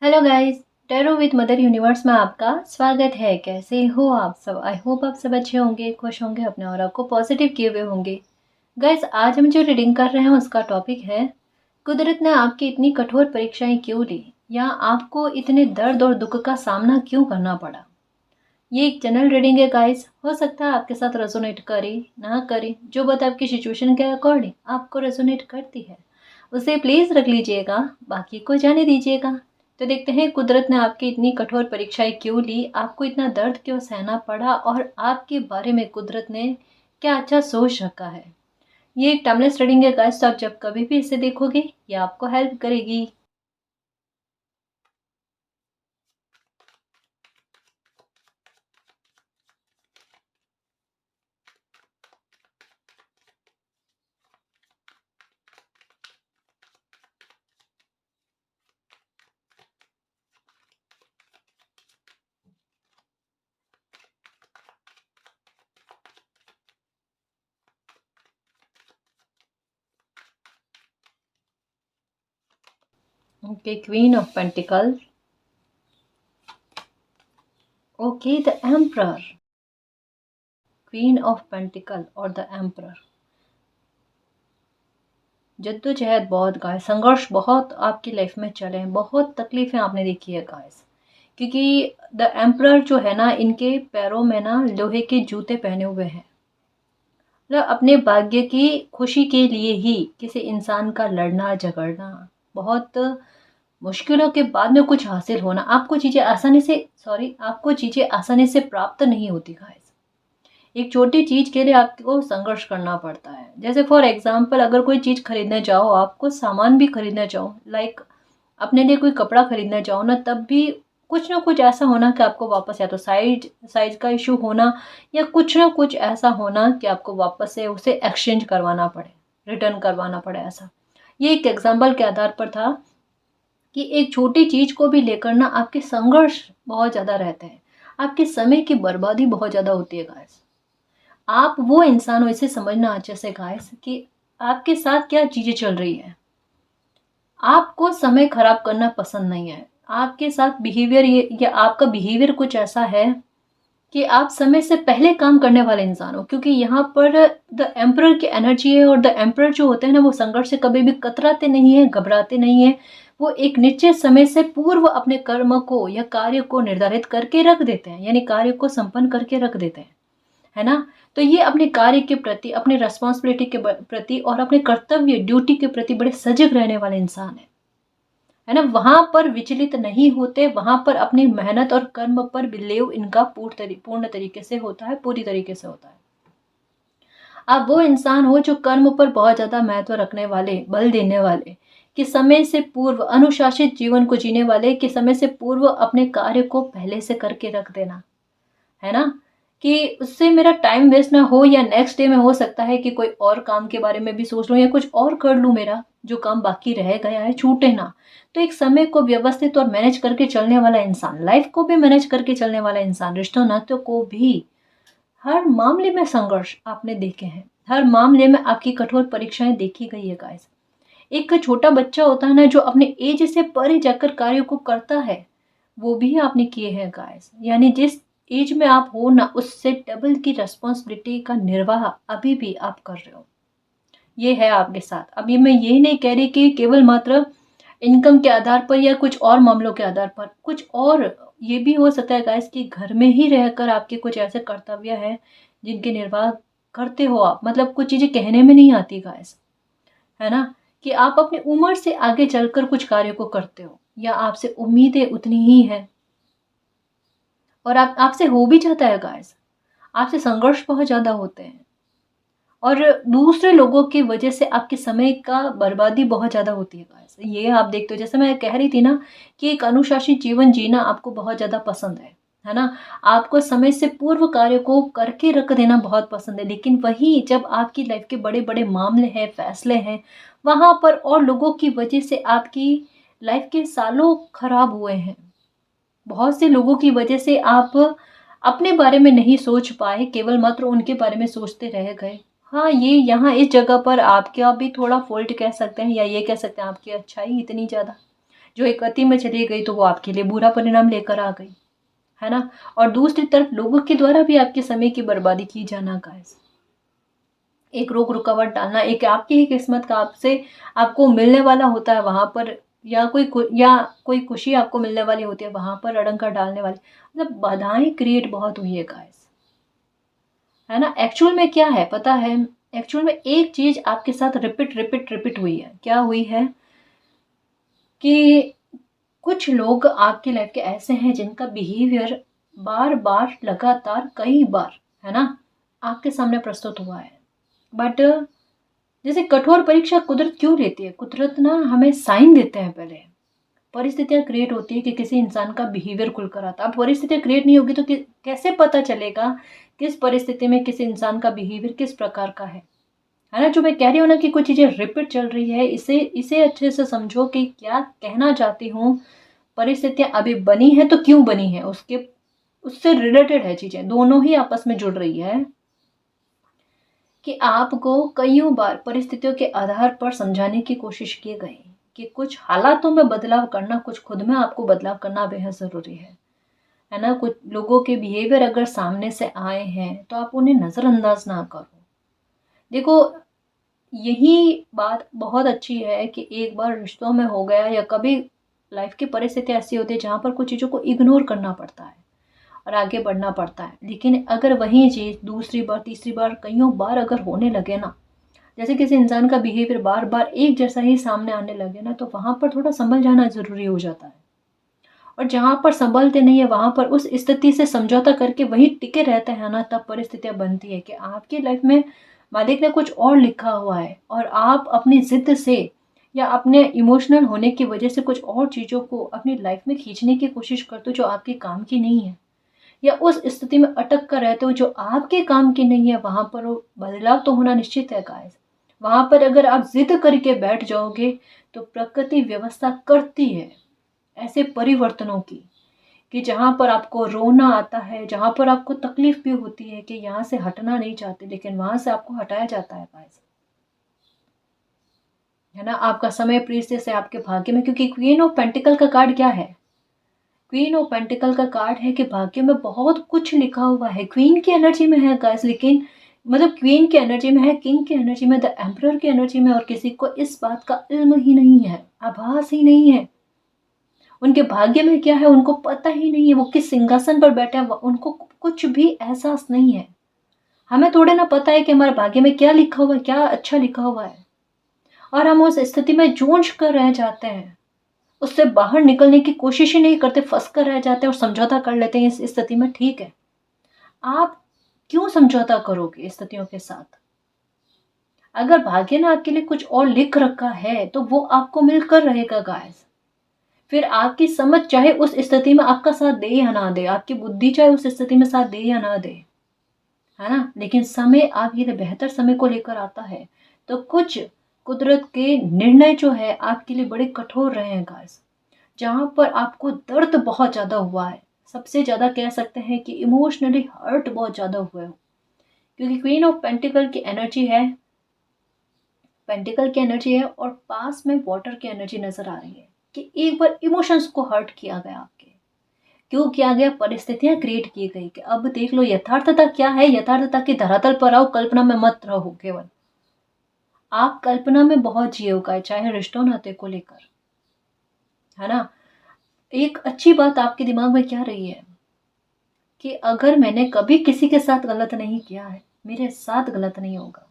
Hello guys. Tarot with mother universe में आपका स्वागत है। कैसे हो आप सब? आई होप आप सब अच्छे होंगे, खुश होंगे, अपने और आपको पॉजिटिव किए हुए होंगे। गाइस, आज हम जो रीडिंग कर रहे हैं उसका टॉपिक है, कुदरत ने आपकी इतनी कठोर परीक्षाएं क्यों ली, या आपको इतने दर्द और दुख का सामना क्यों करना पड़ा। ये एक जनरल रीडिंग है गाइस। हो सकता है आपके साथ रेजोनेट करे ना करे, जो बात आपकी सिचुएशन के अकॉर्डिंग आपको रेजोनेट करती है उसे प्लीज रख लीजिएगा, बाकी को जाने दीजिएगा। तो देखते हैं कुदरत ने आपकी इतनी कठोर परीक्षाएं क्यों ली, आपको इतना दर्द क्यों सहना पड़ा, और आपके बारे में कुदरत ने क्या अच्छा सोच रखा है। ये एक टाइमलेस रीडिंग है गाइस, तो आप जब कभी भी इसे देखोगे ये आपको हेल्प करेगी। Okay, queen of pentacle. Okay, the emperor. Queen of pentacle और द एम्परर। जद्दोजहद बहुत गाइस, संघर्ष बहुत आपकी लाइफ में चले हैं, बहुत तकलीफें आपने देखी है गाइस। क्योंकि द एम्परर जो है ना, इनके पैरों में ना लोहे के जूते पहने हुए हैं। मतलब अपने भाग्य की खुशी के लिए ही किसी इंसान का लड़ना झगड़ना, बहुत मुश्किलों के बाद में कुछ हासिल होना, आपको चीज़ें आसानी से प्राप्त नहीं होती गाइस। एक छोटी चीज़ के लिए आपको संघर्ष करना पड़ता है। जैसे फॉर एग्जांपल, अगर कोई चीज़ खरीदने जाओ, आपको सामान भी खरीदने जाओ, लाइक अपने लिए कोई कपड़ा खरीदने जाओ ना, तब भी कुछ ना कुछ ऐसा होना कि आपको वापस, या तो साइज का इशू होना, या कुछ ना कुछ ऐसा होना कि आपको वापस से उसे एक्सचेंज करवाना पड़े, रिटर्न करवाना पड़े। ऐसा ये एक एग्जाम्पल के आधार पर था कि एक छोटी चीज़ को भी लेकर ना आपके संघर्ष बहुत ज़्यादा रहते हैं, आपके समय की बर्बादी बहुत ज़्यादा होती है गाइस। आप वो इंसान हो, इसे समझना अच्छे से गाइस, कि आपके साथ क्या चीज़ें चल रही है। आपको समय खराब करना पसंद नहीं है। आपके साथ बिहेवियर ये, या आपका बिहेवियर कुछ ऐसा है कि आप समय से पहले काम करने वाले इंसान हो, क्योंकि यहाँ पर द एम्परर की एनर्जी है, और द एम्परर जो होते हैं ना, वो संघर्ष से कभी भी कतराते नहीं है, घबराते नहीं है। वो एक निश्चित समय से पूर्व अपने कर्म को या कार्य को निर्धारित करके रख देते हैं, यानी कार्य को संपन्न करके रख देते हैं, है ना। तो ये अपने कार्य के प्रति, अपने रेस्पॉन्सिबिलिटी के प्रति और अपने कर्तव्य ड्यूटी के प्रति बड़े सजग रहने वाले इंसान है ना। वहां पर विचलित नहीं होते, वहां पर अपनी मेहनत और कर्म पर बिलीव इनका पूर्ण तरीके से होता है, पूरी तरीके से होता है। आप वो इंसान हो जो कर्म पर बहुत ज्यादा महत्व रखने वाले, बल देने वाले, कि समय से पूर्व अनुशासित जीवन को जीने वाले, कि समय से पूर्व अपने कार्य को पहले से करके रख देना, है ना। कि उससे मेरा टाइम वेस्ट ना हो, या नेक्स्ट डे में हो सकता है कि कोई और काम के बारे में भी सोच लूँ, या कुछ और कर लूँ, मेरा जो काम बाकी रह गया है छूटे ना। तो एक समय को व्यवस्थित और मैनेज करके चलने वाला इंसान, लाइफ को भी मैनेज करके चलने वाला इंसान, रिश्तों नातों को भी, हर मामले में संघर्ष आपने देखे हैं, हर मामले में आपकी कठोर परीक्षाएं देखी गई है गाइस। एक छोटा बच्चा होता है ना, जो अपने एज से परे जाकर कार्यों को करता है, वो भी आपने किए हैं गाइस। यानी जिस एज में आप हो ना, उससे डबल की रिस्पॉन्सिबिलिटी का निर्वाह अभी भी आप कर रहे हो। ये है आपके साथ। अभी मैं ये नहीं कह रही कि केवल मात्र इनकम के आधार पर या कुछ और मामलों के आधार पर, कुछ और ये भी हो सकता है गाइस कि घर में ही रहकर आपके कुछ ऐसे कर्तव्य हैं जिनके निर्वाह करते हो आप। मतलब कुछ चीजें कहने में नहीं आती गाइस, है ना, कि आप अपनी उम्र से आगे चलकर कुछ कार्य को करते हो, या आपसे उम्मीदें उतनी ही है, और आपसे हो भी जाता है गाइस। आपसे संघर्ष बहुत ज्यादा होते हैं, और दूसरे लोगों की वजह से आपके समय का बर्बादी बहुत ज़्यादा होती है गाइस। ये आप देखते हो, जैसे मैं कह रही थी ना, कि एक अनुशासित जीवन जीना आपको बहुत ज़्यादा पसंद है ना। आपको समय से पूर्व कार्य को करके रख देना बहुत पसंद है, लेकिन वही जब आपकी लाइफ के बड़े बड़े मामले हैं, फैसले हैं, वहाँ पर और लोगों की वजह से आपकी लाइफ के सालों खराब हुए हैं। बहुत से लोगों की वजह से आप अपने बारे में नहीं सोच पाए, केवल मात्र उनके बारे में सोचते रह गए। हाँ, ये यहाँ इस जगह पर आपका भी थोड़ा फॉल्ट कह सकते हैं, या ये कह सकते हैं आपकी अच्छाई इतनी ज़्यादा, जो एक गति में चली गई तो वो आपके लिए बुरा परिणाम लेकर आ गई, है ना। और दूसरी तरफ लोगों के द्वारा भी आपके समय की बर्बादी की जाना गाइस, एक रोक रुकावट डालना, एक आपकी ही किस्मत का आपसे आपको मिलने वाला होता है वहां पर, या कोई खुशी आपको मिलने वाली होती है वहां पर अड़ंगा डालने वाली, मतलब बाधाएं क्रिएट बहुत हुई है गाइस, है ना। एक्चुअल में क्या है पता है, एक्चुअल में एक चीज आपके साथ रिपीट रिपीट रिपीट हुई है। क्या हुई है कि कुछ लोग आपकी लाइफ के ऐसे हैं जिनका बिहेवियर बार बार लगातार कई बार, है ना, आपके सामने प्रस्तुत हुआ है। बट जैसे कठोर परीक्षा कुदरत क्यों लेती है, कुदरत ना हमें साइन देते हैं, पहले परिस्थितियां क्रिएट होती है कि किसी इंसान का बिहेवियर खुलकर आता है। अब परिस्थितियां क्रिएट नहीं होगी तो कैसे पता चलेगा किस परिस्थिति में किसी इंसान का बिहेवियर किस प्रकार का है ना। जो मैं कह रही हूँ ना कि कुछ चीजें रिपीट चल रही है, इसे इसे अच्छे से समझो कि क्या कहना चाहती हूँ। परिस्थितियां अभी बनी है तो क्यों बनी है, उसके उससे रिलेटेड है चीजें, दोनों ही आपस में जुड़ रही है। कि आपको कईयों बार परिस्थितियों के आधार पर समझाने की कोशिश की गई कि कुछ हालातों में बदलाव करना, कुछ खुद में आपको बदलाव करना बेहद ज़रूरी है ना। कुछ लोगों के बिहेवियर अगर सामने से आए हैं तो आप उन्हें नज़रअंदाज ना करो। देखो, यही बात बहुत अच्छी है कि एक बार रिश्तों में हो गया या कभी लाइफ की परिस्थिति ऐसी होती है जहाँ पर कुछ चीज़ों को इग्नोर करना पड़ता है और आगे बढ़ना पड़ता है। लेकिन अगर वही चीज़ दूसरी बार, तीसरी बार, कईयों बार अगर होने लगे ना, जैसे किसी इंसान का बिहेवियर बार बार एक जैसा ही सामने आने लगे ना, तो वहाँ पर थोड़ा संभल जाना ज़रूरी हो जाता है। और जहाँ पर संभलते नहीं है वहाँ पर उस स्थिति से समझौता करके वहीं टिके रहते हैं ना, तब परिस्थितियाँ बनती है कि आपकी लाइफ में मालिक ने कुछ और लिखा हुआ है और आप अपनी ज़िद से या अपने इमोशनल होने की वजह से कुछ और चीज़ों को अपनी लाइफ में खींचने की कोशिश करते हो जो आपके काम की नहीं है, या उस स्थिति में अटक कर रहते हो जो आपके काम की नहीं है। वहां पर वो बदलाव तो होना निश्चित है गाइस। वहां पर अगर आप जिद करके बैठ जाओगे तो प्रकृति व्यवस्था करती है ऐसे परिवर्तनों की कि जहां पर आपको रोना आता है, जहां पर आपको तकलीफ भी होती है कि यहाँ से हटना नहीं चाहते, लेकिन वहां से आपको हटाया जाता है गाइस, है ना। आपका समय प्रीसियस है आपके भाग्य में, क्योंकि क्वीन ऑफ पेंटिकल का कार्ड क्या है, क्वीन ऑफ पेंटिकल का कार्ड है कि भाग्य में बहुत कुछ लिखा हुआ है। क्वीन की एनर्जी में है गाइस, लेकिन मतलब क्वीन की एनर्जी में है, किंग की एनर्जी में, द एम्परर की एनर्जी में, और किसी को इस बात का इल्म ही नहीं है, आभास ही नहीं है। उनके भाग्य में क्या है उनको पता ही नहीं है, वो किस सिंहासन पर बैठे हैं उनको कुछ भी एहसास नहीं है। हमें थोड़े ना पता है कि हमारे भाग्य में क्या लिखा हुआ है, क्या अच्छा लिखा हुआ है, और हम उस स्थिति में जूझ कर रह जाते हैं, उससे बाहर निकलने की कोशिश ही नहीं करते, फंस कर रह जाते हैं और समझौता कर लेते हैं इस स्थिति में। ठीक है, आप क्यों समझौता करोगे स्थितियों के साथ? अगर भाग्य ने आपके लिए कुछ और लिख रखा है तो वो आपको मिलकर रहेगा गाइस। फिर आपकी समझ चाहे उस स्थिति में आपका साथ दे या ना दे, आपकी बुद्धि चाहे उस स्थिति में साथ दे या ना दे, है ना, लेकिन समय आपके लिए बेहतर समय को लेकर आता है। तो कुछ कुदरत के निर्णय जो है आपके लिए बड़े कठोर रहे हैं गाइस, जहाँ पर आपको दर्द बहुत ज़्यादा हुआ है, सबसे ज़्यादा कह सकते हैं कि इमोशनली हर्ट बहुत ज़्यादा हुए हो, क्योंकि क्वीन ऑफ पेंटिकल की एनर्जी है, पेंटिकल की एनर्जी है और पास में वाटर की एनर्जी नजर आ रही है कि एक बार इमोशंस को हर्ट किया गया आपके, क्यों किया गया, परिस्थितियां क्रिएट की गई कि अब देख लो यथार्थता क्या है, यथार्थता के धरातल पर आओ, कल्पना में मत रहो केवल। आप कल्पना में बहुत जिए हो गाए, चाहे रिश्तों नाते को लेकर, है ना। एक अच्छी बात आपके दिमाग में क्या रही है कि अगर मैंने कभी किसी के साथ गलत नहीं किया है, मेरे साथ गलत नहीं होगा।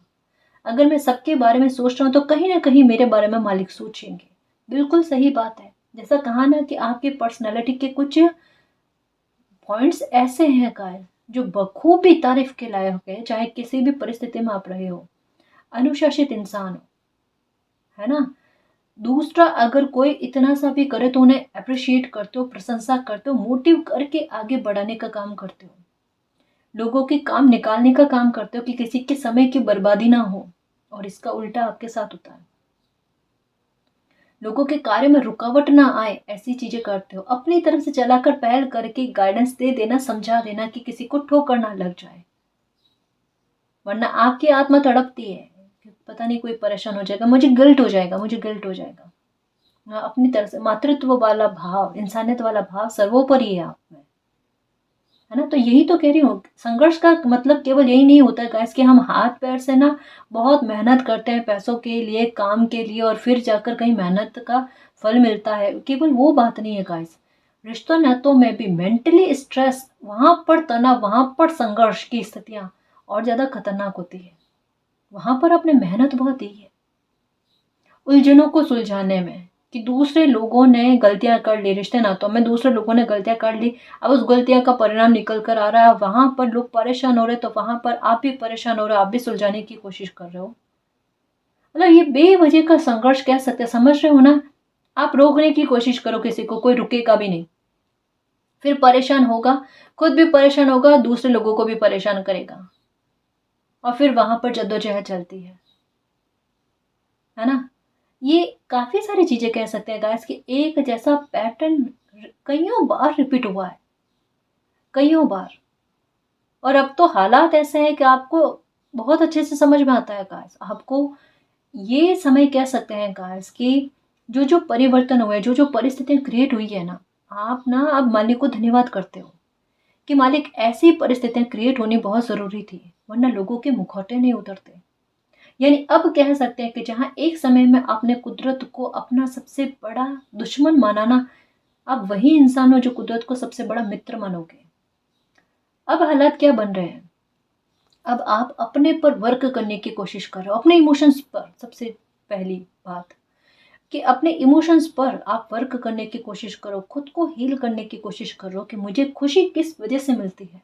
अगर मैं सबके बारे में सोच रहा हूँ तो कहीं ना कहीं मेरे बारे में मालिक सोचेंगे। बिल्कुल सही बात है। जैसा कहा ना कि आपकी पर्सनैलिटी के कुछ पॉइंट्स ऐसे हैं गाइस जो बखूबी तारीफ के लायक है, चाहे किसी भी परिस्थिति में आप रहे हो। अनुशासित इंसान हो, है ना। दूसरा, अगर कोई इतना सा भी करे तो उन्हें अप्रिशिएट करते हो, प्रशंसा करते हो, मोटिव करके आगे बढ़ाने का काम करते हो, लोगों के काम निकालने का काम करते हो कि किसी के समय की बर्बादी ना हो। और इसका उल्टा आपके साथ होता है, लोगों के कार्य में रुकावट ना आए ऐसी चीजें करते हो, अपनी तरफ से चलाकर पहल करके गाइडेंस दे देना, समझा देना कि किसी को ठोकर ना लग जाए, वरना आपकी आत्मा तड़पती है कि पता नहीं कोई परेशान हो जाएगा, मुझे गिल्ट हो जाएगा, मुझे गिल्ट हो जाएगा। अपनी तरह से मातृत्व वाला भाव, इंसानियत वाला भाव सर्वोपरि है आप में, है ना? तो यही तो कह रही हूँ, संघर्ष का मतलब केवल यही नहीं होता है गाइस कि हम हाथ पैर से ना बहुत मेहनत करते हैं पैसों के लिए, काम के लिए, और फिर जाकर कहीं मेहनत का फल मिलता है। केवल वो बात नहीं है गाइस। रिश्तों नातों में भी मेंटली स्ट्रेस, वहां पर तनाव, वहां पर संघर्ष की स्थितियां और ज्यादा खतरनाक होती है। वहां पर आपने मेहनत बहुत दी है उलझनों को सुलझाने में, कि दूसरे लोगों ने गलतियां कर ली, रिश्ते नातों में दूसरे लोगों ने गलतियां कर ली, अब उस गलतियां का परिणाम निकल कर आ रहा है, वहां पर लोग परेशान हो रहे, तो वहां पर आप भी परेशान हो रहे हो, आप भी सुलझाने की कोशिश कर रहे हो। मतलब ये बेवजह का संघर्ष कह सकते हैं, समझ रहे हो ना? आप रोकने की कोशिश करो किसी को, कोई रुकेगा भी नहीं, फिर परेशान होगा, खुद भी परेशान होगा, दूसरे लोगों को भी परेशान करेगा, और फिर वहां पर जद्दोजहद चलती है ना? ये काफी सारी चीजें कह सकते हैं गाइस कि एक जैसा पैटर्न कईयों बार रिपीट हुआ है, कईयों बार। और अब तो हालात ऐसे हैं कि आपको बहुत अच्छे से समझ में आता है गाइस। आपको ये समय कह सकते हैं गाइस कि जो जो परिवर्तन हुए, जो जो परिस्थितियां क्रिएट हुई है ना, आप ना अब मालिक को धन्यवाद करते हो कि मालिक ऐसी परिस्थितियां क्रिएट होनी बहुत जरूरी थी, वरना लोगों के मुखौटे नहीं उतरते। यानी अब कह सकते हैं कि जहां एक समय में आपने कुदरत को अपना सबसे बड़ा दुश्मन माना ना, आप वही इंसान हो जो कुदरत को सबसे बड़ा मित्र मानोगे। अब हालात क्या बन रहे हैं? अब आप अपने पर वर्क करने की कोशिश कर रहे हो, अपने इमोशंस पर। सबसे पहली बात कि अपने इमोशंस पर आप वर्क करने की कोशिश करो, खुद को हील करने की कोशिश करो कि मुझे खुशी किस वजह से मिलती है।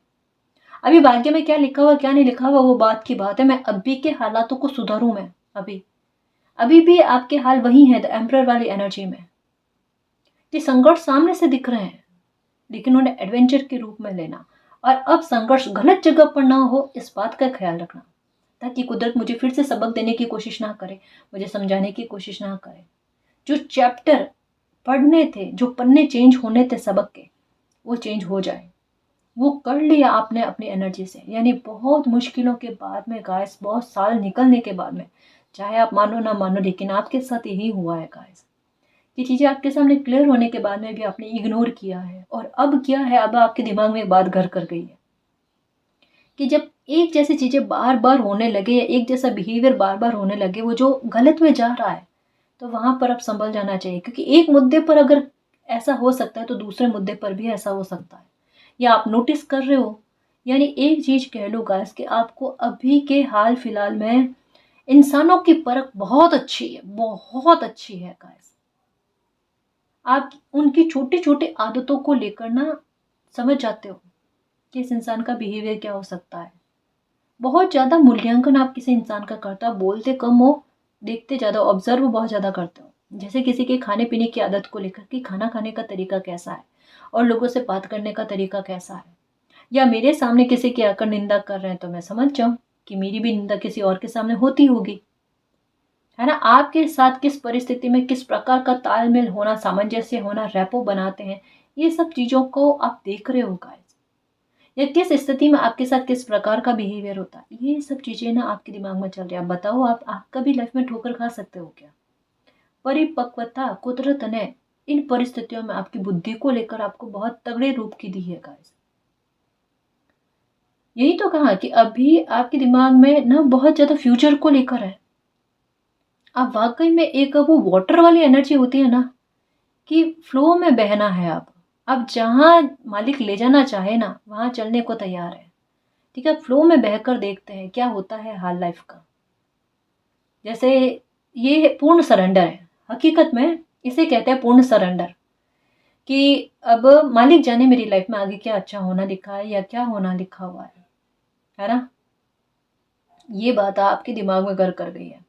अभी भाग्य में क्या लिखा हुआ क्या नहीं लिखा हुआ वो बात की बात है, मैं अभी के हालातों को सुधारूं। मैं अभी अभी भी आपके हाल वही है, द एम्परर वाली एनर्जी में, कि संघर्ष सामने से दिख रहे हैं, लेकिन उन्हें एडवेंचर के रूप में लेना। और अब संघर्ष गलत जगह पर ना हो, इस बात का ख्याल रखना, ताकि कुदरत मुझे फिर से सबक देने की कोशिश ना करे, मुझे समझाने की कोशिश ना करे। जो चैप्टर पढ़ने थे, जो पन्ने चेंज होने थे सबक के, वो चेंज हो जाए। वो कर लिया आपने अपनी एनर्जी से, यानी बहुत मुश्किलों के बाद में गाइस, बहुत साल निकलने के बाद में, चाहे आप मानो ना मानो, लेकिन आपके साथ यही हुआ है गाइस। ये चीजें आपके सामने क्लियर होने के बाद में भी आपने इग्नोर किया है, और अब क्या है, अब आपके दिमाग में एक बात घर कर गई है कि जब एक जैसी चीजें बार बार होने लगे, या एक जैसा बिहेवियर बार बार होने लगे, वो जो गलत में जा रहा है, तो वहां पर अब संभल जाना चाहिए। क्योंकि एक मुद्दे पर अगर ऐसा हो सकता है, तो दूसरे मुद्दे पर भी ऐसा हो सकता है, या आप नोटिस कर रहे हो। यानी एक चीज कह लो गाइस कि आपको अभी के हाल फिलहाल में इंसानों की परख बहुत अच्छी है, बहुत अच्छी है गाइस। आप उनकी छोटी छोटी आदतों को लेकर ना समझ जाते हो कि इस इंसान का बिहेवियर क्या हो सकता है। बहुत ज्यादा मूल्यांकन आप किसी इंसान का करते हो, आप बोलते कम हो, देखते ज्यादा, ऑब्जर्व बहुत ज्यादा करते हो। जैसे किसी के खाने पीने की आदत को लेकर कि खाना खाने का तरीका कैसा है, और लोगों से बात करने का तरीका कैसा है। या मेरे सामने किसी की आकर निंदा कर रहे हैं, तो मैं समझ जाऊं कि मेरी भी निंदा किसी और के सामने होती होगी, है ना? आपके साथ किस परिस्थिति में किस प्रकार का तालमेल होना, सामंजस्य होना, रैपो बनाते हैं, ये सब चीजों को आप देख रहे हो गाइस। या किस स्थिति में आपके साथ किस प्रकार का बिहेवियर होता है, ये सब चीजें ना आपके दिमाग में चल रही है। आप बताओ, आपका भी लाइफ में ठोकर खा सकते हो क्या? परिपक्वता कुदरत ने इन परिस्थितियों में आपकी बुद्धि को लेकर आपको बहुत तगड़े रूप की दी है गाइस। यही तो कहा कि अभी आपके दिमाग में ना बहुत ज्यादा फ्यूचर को लेकर है। आप वाकई में एक वो वाटर वाली एनर्जी होती है ना, कि फ्लो में बहना है। अब जहां मालिक ले जाना चाहे ना, वहां चलने को तैयार है। ठीक है, फ्लो में बहकर देखते हैं क्या होता है हाल लाइफ का। जैसे ये पूर्ण सरेंडर है, हकीकत में इसे कहते हैं पूर्ण सरेंडर। कि अब मालिक जाने मेरी लाइफ में आगे क्या अच्छा होना लिखा है या क्या होना लिखा हुआ है ना? ये बात आपके दिमाग में घर कर गई है,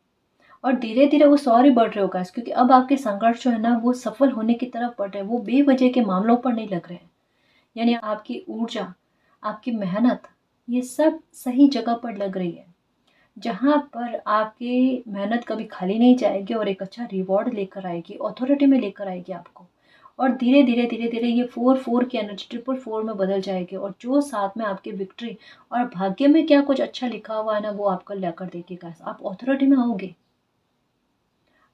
और धीरे धीरे वो सॉरी बढ़ रहे होगा, क्योंकि अब आपके संघर्ष जो है ना, वो सफल होने की तरफ बढ़ रहे हैं, वो बेवजह के मामलों पर नहीं लग रहे हैं। यानी आपकी ऊर्जा, आपकी मेहनत, ये सब सही जगह पर लग रही है, जहाँ पर आपकी मेहनत कभी खाली नहीं जाएगी, और एक अच्छा रिवॉर्ड लेकर आएगी, अथॉरिटी में लेकर आएगी आपको। और धीरे धीरे धीरे धीरे ये 4-4 की एनर्जी 4-4 में बदल जाएगी, और जो साथ में आपकी विक्ट्री और भाग्य में क्या कुछ अच्छा लिखा हुआ है ना, वो आपको लेकर देगी गाइस। आप अथॉरिटी में आओगे।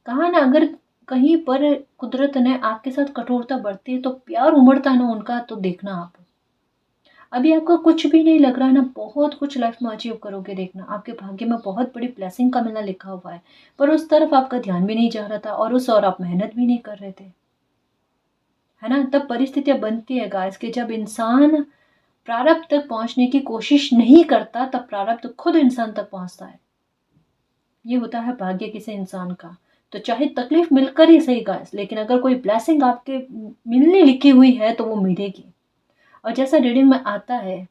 कहा ना, अगर कहीं पर कुदरत ने आपके साथ कठोरता बरती है तो प्यार उमड़ता है ना उनका, तो देखना आप। अभी आपको कुछ भी नहीं लग रहा है ना, बहुत कुछ लाइफ में अचीव करोगे, देखना आपके भाग्य में बहुत बड़ी ब्लेसिंग का मिलना लिखा हुआ है। पर उस तरफ आपका ध्यान भी नहीं जा रहा था और आप मेहनत भी नहीं कर रहे थे, है ना। तब परिस्थितियां बनती है गाइस कि जब इंसान प्रारब्ध तक पहुंचने की कोशिश नहीं करता, तब प्रारब्ध खुद इंसान तक पहुंचता है। ये होता है भाग्य किसी इंसान का। तो चाहे तकलीफ मिलकर ही सही गाइस, लेकिन अगर कोई ब्लेसिंग आपके मिलने लिखी हुई है तो वो मिलेगी। और जैसा रीडिंग में आता है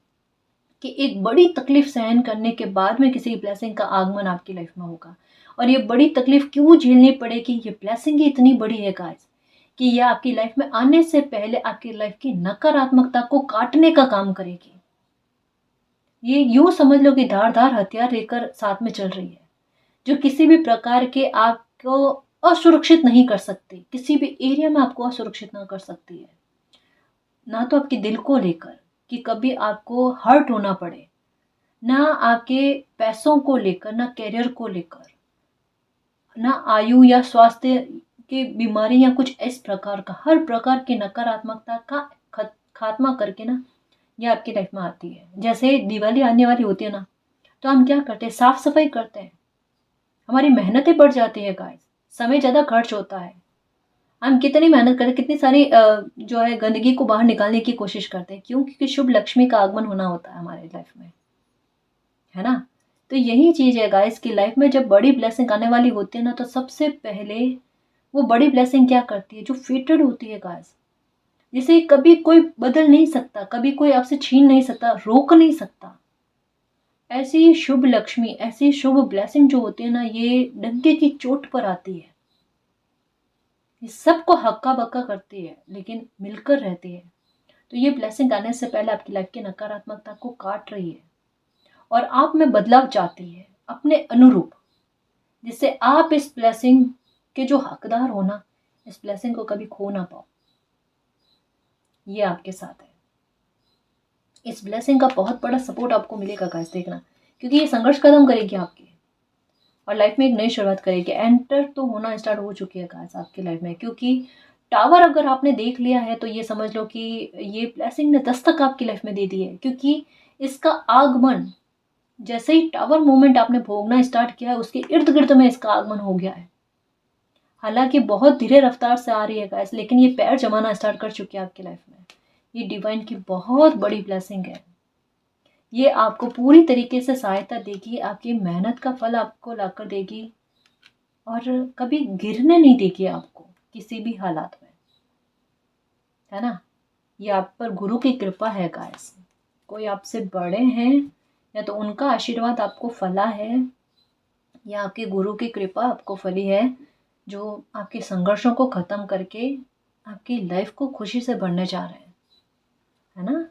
कि एक बड़ी तकलीफ सहन करने के बाद में किसी ब्लेसिंग का आगमन आपकी लाइफ में होगा। और ये बड़ी तकलीफ क्यों झेलनी पड़ेगी, ये ब्लेसिंग ही इतनी बड़ी है गाइस कि ये आपकी लाइफ में आने से पहले आपकी लाइफ की नकारात्मकता को काटने का काम करेगी। ये यूं समझ लो कि धारदार हथियार लेकर साथ में चल रही है, जो किसी भी प्रकार के आपको असुरक्षित नहीं कर सकती, किसी भी एरिया में आपको असुरक्षित ना कर सकती है। ना तो आपके दिल को लेकर कि कभी आपको हर्ट होना पड़े, ना आपके पैसों को लेकर, ना करियर को लेकर, ना आयु या स्वास्थ्य की बीमारी या कुछ इस प्रकार का, हर प्रकार की नकारात्मकता का खात्मा करके ना ये आपकी लाइफ में आती है। जैसे दिवाली आने वाली होती है ना, तो हम क्या करते हैं, साफ सफाई करते हैं, हमारी मेहनतें बढ़ जाती है गाइस, समय ज़्यादा खर्च होता है, हम कितनी मेहनत करते, कितनी सारी जो है गंदगी को बाहर निकालने की कोशिश करते हैं। क्यों? क्योंकि शुभ लक्ष्मी का आगमन होना होता है हमारे लाइफ में, है ना। तो यही चीज़ है गाइस की लाइफ में जब बड़ी ब्लेसिंग आने वाली होती है ना, तो सबसे पहले वो बड़ी ब्लेसिंग क्या करती है, जो फेटेड होती है गाइस, जिसे कभी कोई बदल नहीं सकता, कभी कोई आपसे छीन नहीं सकता, रोक नहीं सकता। ऐसी शुभ लक्ष्मी, ऐसी शुभ ब्लेसिंग जो होती है ना, ये डंके की चोट पर आती है, ये सबको हक्का बक्का करती है लेकिन मिलकर रहती है। तो ये ब्लेसिंग आने से पहले आपकी लाइफ की नकारात्मकता को काट रही है और आप में बदलाव चाहती है अपने अनुरूप, जिससे आप इस ब्लेसिंग के जो हकदार हो ना, इस ब्लेसिंग को कभी खो ना पाओ। ये आपके साथ है, इस ब्लेसिंग का बहुत बड़ा सपोर्ट आपको मिलेगा गाइस, देखना, क्योंकि ये संघर्ष खत्म करेगी आपकी और लाइफ में एक नई शुरुआत करेगी। एंटर तो होना स्टार्ट हो चुकी है गाइस आपकी लाइफ में, क्योंकि टावर अगर आपने देख लिया है तो ये समझ लो कि ये ब्लेसिंग ने दस्तक आपकी लाइफ में दे दी है, क्योंकि इसका आगमन, जैसे ही टावर मूवमेंट आपने भोगना स्टार्ट किया है, उसके इर्द गिर्द में इसका आगमन हो गया है। हालांकि बहुत धीरे रफ्तार से आ रही है गाइस, लेकिन ये पैर जमाना स्टार्ट कर चुकी है आपकी लाइफ में। ये डिवाइन की बहुत बड़ी ब्लेसिंग है, ये आपको पूरी तरीके से सहायता देगी, आपकी मेहनत का फल आपको लाकर देगी और कभी गिरने नहीं देगी आपको किसी भी हालात में, है ना। ये आप पर गुरु की कृपा है गाइस, कोई आपसे बड़े हैं या तो उनका आशीर्वाद आपको फला है, या आपके गुरु की कृपा आपको फली है, जो आपके संघर्षों को खत्म करके आपकी लाइफ को खुशी से भरने जा रहे हैं, है ना।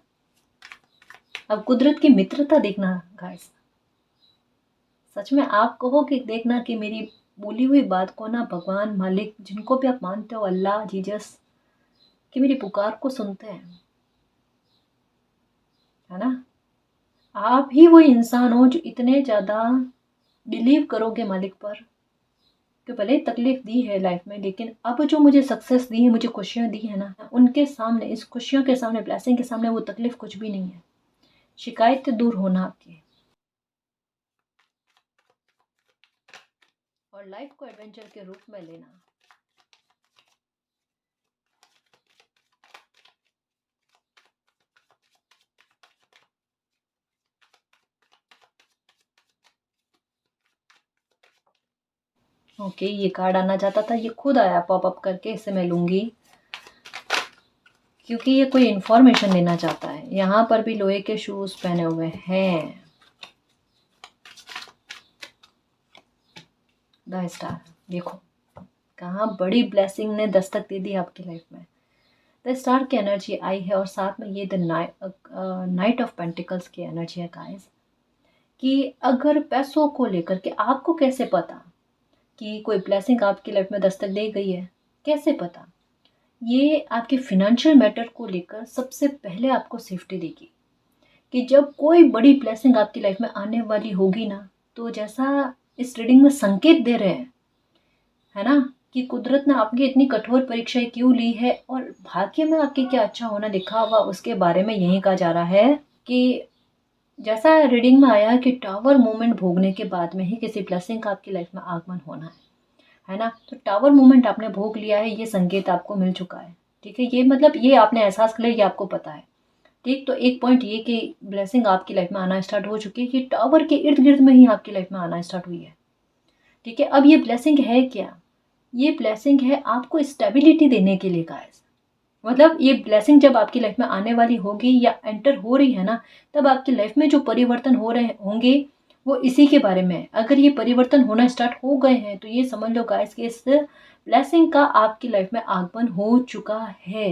अब कुदरत की मित्रता देखना गाइस, सच में आप कहो कि देखना कि मेरी बोली हुई बात को ना भगवान, मालिक, जिनको भी आप मानते हो, अल्लाह, जीसस, कि मेरी पुकार को सुनते हैं, है ना। आप ही वो इंसान हो जो इतने ज़्यादा बिलीव करोगे मालिक पर कि भले ही तकलीफ दी है लाइफ में, लेकिन अब जो मुझे सक्सेस दी है, मुझे खुशियाँ दी है ना, उनके सामने, इस खुशियों के सामने, ब्लेसिंग के सामने वो तकलीफ कुछ भी नहीं है। शिकायत दूर होना आपकी और लाइफ को एडवेंचर के रूप में लेना। ओके, ये कार्ड आना चाहता था, ये खुद आया पॉपअप करके, इसे मैं लूँगी क्योंकि ये कोई इन्फॉर्मेशन देना चाहता है। यहाँ पर भी लोहे के शूज़ पहने हुए हैं, द स्टार, देखो कहाँ बड़ी ब्लेसिंग ने दस्तक दे दी आपकी लाइफ में। द स्टार की एनर्जी आई है और साथ में ये द नाइट ऑफ पेंटिकल्स की एनर्जी है गाइस, कि अगर पैसों को लेकर के आपको कैसे पता कि कोई ब्लेसिंग आपकी लाइफ में दस्तक दे गई है, कैसे पता, ये आपके फिनेंशियल मैटर को लेकर सबसे पहले आपको सेफ्टी देगी कि जब कोई बड़ी ब्लेसिंग आपकी लाइफ में आने वाली होगी ना, तो जैसा इस रीडिंग में संकेत दे रहे हैं, है ना, कि कुदरत ने आपकी इतनी कठोर परीक्षाएं क्यों ली है और भाग्य में आपके क्या अच्छा होना लिखा हुआ उसके बारे में यही कहा जा रहा है कि जैसा रीडिंग में आया कि टावर मूवमेंट भोगने के बाद में ही किसी ब्लेसिंग का आपकी लाइफ में आगमन होना है ना। तो टावर मूवमेंट आपने भोग लिया है, ये संकेत आपको मिल चुका है। ठीक है, ये मतलब ये आपने एहसास कर लिया, ये आपको पता है। ठीक, तो एक पॉइंट ये कि ब्लेसिंग आपकी लाइफ में आना स्टार्ट हो चुकी है कि टावर के इर्द गिर्द में ही आपकी लाइफ में आना स्टार्ट हुई है। ठीक है, अब ये ब्लेसिंग है क्या? ये ब्लेसिंग है आपको स्टेबिलिटी देने के लिए गाइस। मतलब ये ब्लेसिंग जब आपकी लाइफ में आने वाली होगी या एंटर हो रही है ना, तब आपकी लाइफ में जो परिवर्तन हो रहे होंगे वो इसी के बारे में है। अगर ये परिवर्तन होना स्टार्ट हो गए हैं तो ये समझ लो गाइस कि इस ब्लेसिंग का आपकी लाइफ में आगमन हो चुका है।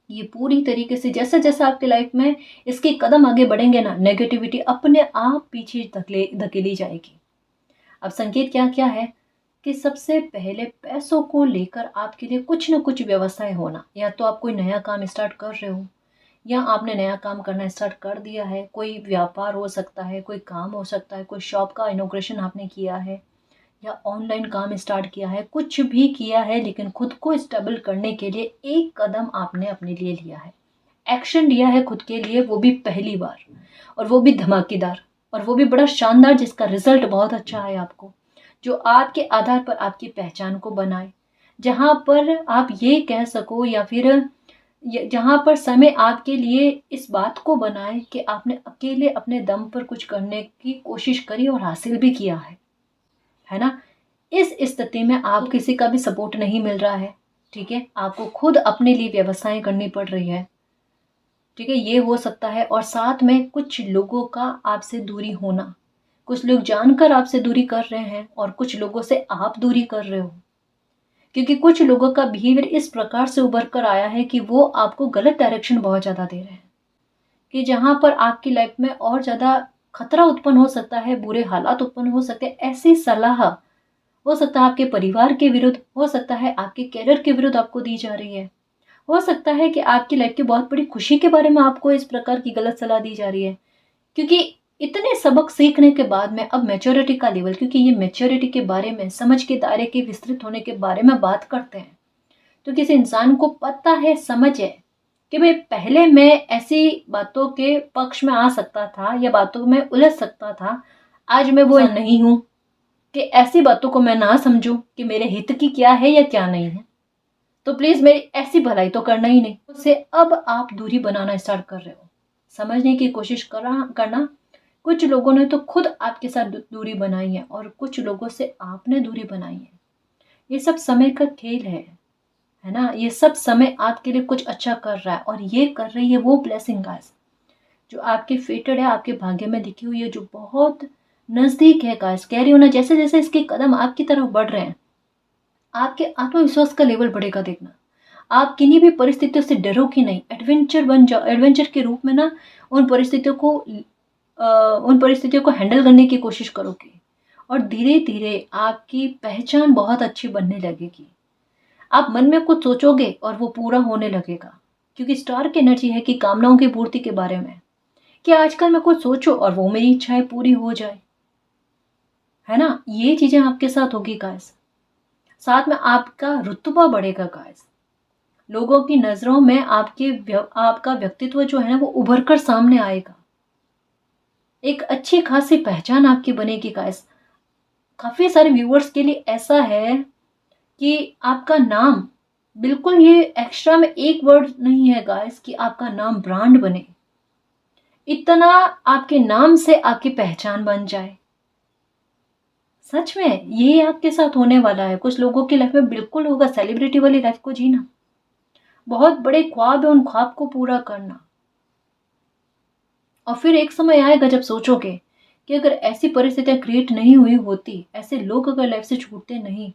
ये पूरी तरीके से जैसे जैसे आपकी लाइफ में इसके कदम आगे बढ़ेंगे ना, नेगेटिविटी अपने आप पीछे धकेली जाएगी। अब संकेत क्या क्या है कि सबसे पहले पैसों को लेकर आपके लिए कुछ न कुछ व्यवसाय होना। या तो आप कोई नया काम स्टार्ट कर रहे हो या आपने नया काम करना स्टार्ट कर दिया है। कोई व्यापार हो सकता है, कोई काम हो सकता है, कोई शॉप का इनॉग्रेशन आपने किया है या ऑनलाइन काम स्टार्ट किया है, कुछ भी किया है, लेकिन खुद को स्टेबल करने के लिए एक कदम आपने अपने लिए लिया है, एक्शन लिया है खुद के लिए, वो भी पहली बार, और वो भी धमाकेदार, और वो भी बड़ा शानदार, जिसका रिजल्ट बहुत अच्छा है आपको, जो आपके आधार पर आपकी पहचान को बनाए, जहाँ पर आप ये कह सको या फिर जहाँ पर समय आपके लिए इस बात को बनाए कि आपने अकेले अपने दम पर कुछ करने की कोशिश करी और हासिल भी किया है ना। इस स्थिति में आप किसी का भी सपोर्ट नहीं मिल रहा है। ठीक है, आपको खुद अपने लिए व्यवसाय करनी पड़ रही है। ठीक है, ये हो सकता है। और साथ में कुछ लोगों का आपसे दूरी होना, कुछ लोग जानकर आपसे दूरी कर रहे हैं और कुछ लोगों से आप दूरी कर रहे हो, क्योंकि कुछ लोगों का बिहेवियर इस प्रकार से उभर कर आया है कि वो आपको गलत डायरेक्शन बहुत ज़्यादा दे रहे हैं, कि जहाँ पर आपकी लाइफ में और ज़्यादा खतरा उत्पन्न हो सकता है, बुरे हालात उत्पन्न हो सकते हैं, ऐसी सलाह हो सकता है आपके परिवार के विरुद्ध, हो सकता है आपके कैरियर के विरुद्ध आपको दी जा रही है, हो सकता है कि आपकी लाइफ की बहुत बड़ी खुशी के बारे में आपको इस प्रकार की गलत सलाह दी जा रही है। क्योंकि इतने सबक सीखने के बाद में अब मैच्योरिटी का लेवल, क्योंकि ये मैच्योरिटी के बारे में, समझ के दायरे के विस्तृत होने के बारे में बात करते हैं, तो किसी इंसान को पता है, समझ है कि भाई पहले मैं ऐसी बातों के पक्ष में आ सकता था या बातों में उलझ सकता था, आज मैं वो नहीं हूं कि ऐसी बातों को मैं ना समझूं कि मेरे हित की क्या है या क्या नहीं है, तो प्लीज मेरी ऐसी भलाई तो करना ही नहीं। उससे अब आप दूरी बनाना स्टार्ट कर रहे हो, समझने की कोशिश करना। कुछ लोगों ने तो खुद आपके साथ दूरी बनाई है और कुछ लोगों से आपने दूरी बनाई है। ये सब समय का खेल है ना। ये सब समय आपके लिए कुछ अच्छा कर रहा है, और ये कर रही है वो ब्लेसिंग गाइस जो आपके फेटेड है, आपके भाग्य में लिखी हुई है, जो बहुत नजदीक है गाइस। कह रही हो ना, जैसे जैसे इसके कदम आपकी तरफ बढ़ रहे हैं, आपके आत्मविश्वास का लेवल बढ़ेगा। देखना, आप किन्हीं भी परिस्थितियों से डरोगे नहीं, एडवेंचर बन जाओ, एडवेंचर के रूप में ना उन परिस्थितियों को हैंडल करने की कोशिश करोगे, और धीरे धीरे आपकी पहचान बहुत अच्छी बनने लगेगी। आप मन में कुछ सोचोगे और वो पूरा होने लगेगा, क्योंकि स्टार की एनर्जी है कि कामनाओं की पूर्ति के बारे में, कि आजकल मैं कुछ सोचूं और वो मेरी इच्छाएं पूरी हो जाए, है ना। ये चीजें आपके साथ होगी गाइस। साथ में आपका रुतबा बढ़ेगा गाइस। लोगों की नजरों में आपका व्यक्तित्व जो है ना वो उभर कर सामने आएगा। एक अच्छी खासी पहचान आपकी बनेगी गाइस। काफी सारे व्यूअर्स के लिए ऐसा है कि आपका नाम, बिल्कुल ये एक्स्ट्रा में एक वर्ड नहीं है गाइस, कि आपका नाम ब्रांड बने, इतना आपके नाम से आपकी पहचान बन जाए। सच में ये आपके साथ होने वाला है। कुछ लोगों की लाइफ में बिल्कुल होगा सेलिब्रिटी वाली लाइफ को जीना। बहुत बड़े ख्वाब है, उन ख्वाब को पूरा करना। और फिर एक समय आएगा जब सोचोगे कि अगर ऐसी परिस्थितियां क्रिएट नहीं हुई होती, ऐसे लोग अगर लाइफ से छूटते नहीं,